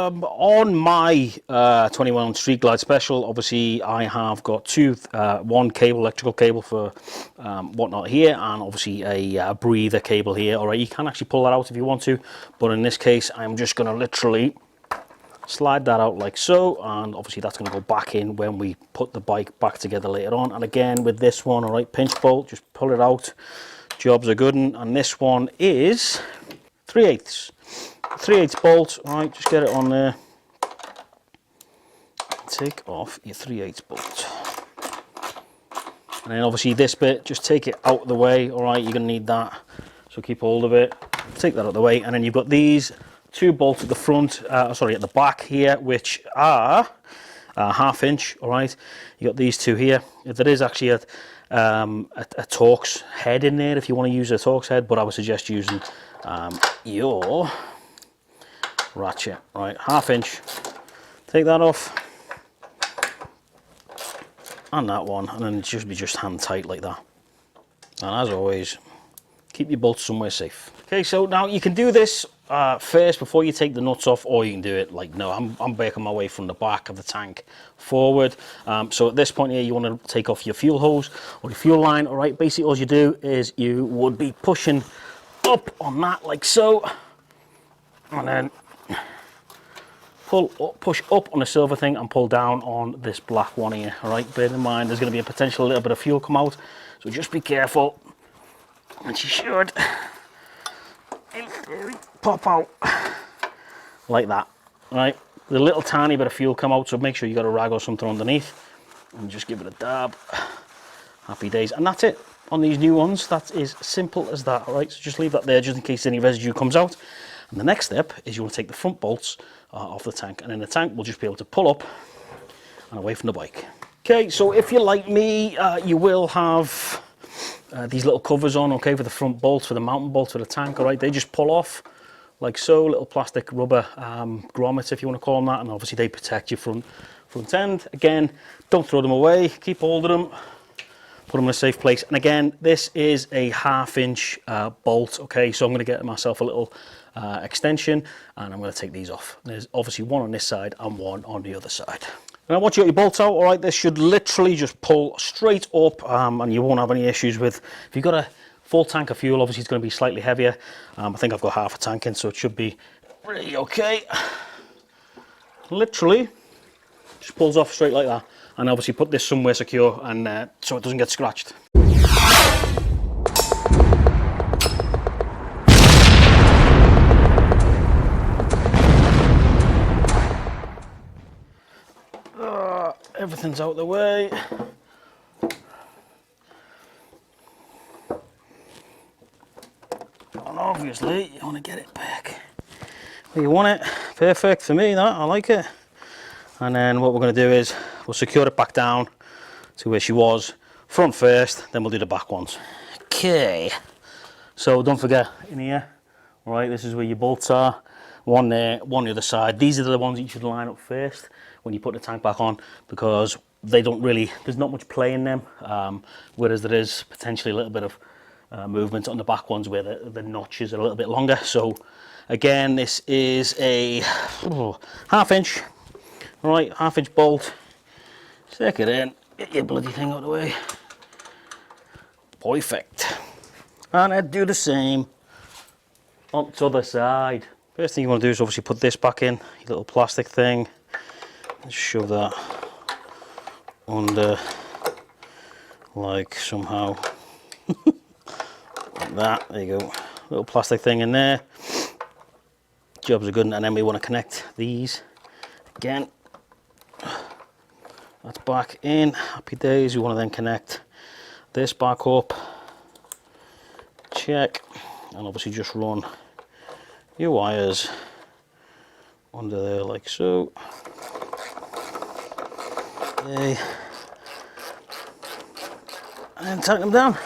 On my 21 Street Glide Special, obviously I have got one cable, electrical cable for whatnot here, and obviously a breather cable here. All right, you can actually pull that out if you want to, but in this case, I'm just going to literally slide that out like so, and obviously that's going to go back in when we put the bike back together later on. And again with this one, all right, pinch bolt, just pull it out, jobs are good. And this one is 3/8 bolt. All right, just get it on there, take off your 3/8 bolt, and then obviously this bit, just take it out of the way. All right, you're going to need that, so keep hold of it, take that out of the way. And then you've got these 2 bolts at the front, sorry, at the back here, which are 1/2 inch. All right, you got these 2 here. There is actually a Torx head in there if you want to use a Torx head, but I would suggest using your ratchet. Right, 1/2 inch. Take that off, and that one, and then it should be just hand tight like that. And as always, keep your bolts somewhere safe. Okay, so now you can do this first before you take the nuts off, or you can do it like, no, I'm making my way from the back of the tank forward. So at this point here, you want to take off your fuel hose or your fuel line. All right, basically all you do is you would be pushing up on that like so, and then push up on the silver thing and pull down on this black one here. All right, bear in mind there's going to be a potential little bit of fuel come out, so just be careful. And she should pop out like that. Right, the little tiny bit of fuel come out, so make sure you got a rag or something underneath and just give it a dab. Happy days. And that's it on these new ones. That is simple as that. All right, so just leave that there just in case any residue comes out. And the next step is you want to take the front bolts off the tank, and then the tank will just be able to pull up and away from the bike. Okay, so if you're like me, you will have these little covers on, okay, for the front bolts, for the mountain bolts for the tank. All right, they just pull off like so, little plastic rubber grommets if you want to call them that, and obviously they protect your front end. Again, don't throw them away, keep hold of them, put them in a safe place. And again, this is a 1/2 inch bolt, okay, so I'm going to get myself a little extension, and I'm going to take these off. There's obviously one on this side and one on the other side. Now once you got your bolts out, all right, this should literally just pull straight up, and you won't have any issues with, if you've got a full tank of fuel, obviously it's going to be slightly heavier. I think I've got 1/2 a tank in, so it should be really okay. Literally just pulls off straight like that, and obviously put this somewhere secure, and so it doesn't get scratched. Everything's out of the way. And obviously you want to get it back where you want it. Perfect for me, that, I like it. And then what we're going to do is we'll secure it back down to where she was, front first, then we'll do the back ones. Okay, so don't forget in here, all right, this is where your bolts are, one there, one the other side. These are the ones that you should line up first when you put the tank back on, because they don't really, there's not much play in them, whereas there is potentially a little bit of movement on the back ones where the notches are a little bit longer. So again, this is a 1/2 inch, all right, 1/2 inch bolt. Stick it in, get your bloody thing out of the way. Perfect. And I'd do the same on the other side. First thing you want to do is obviously put this back in, your little plastic thing. Just shove that under, like somehow, like that. There you go. Little plastic thing in there. Jobs are good. And then we want to connect these again. That's back in. Happy days. We want to then connect this back up. Check. And obviously just run your wires under there like so. Okay. And tighten them down.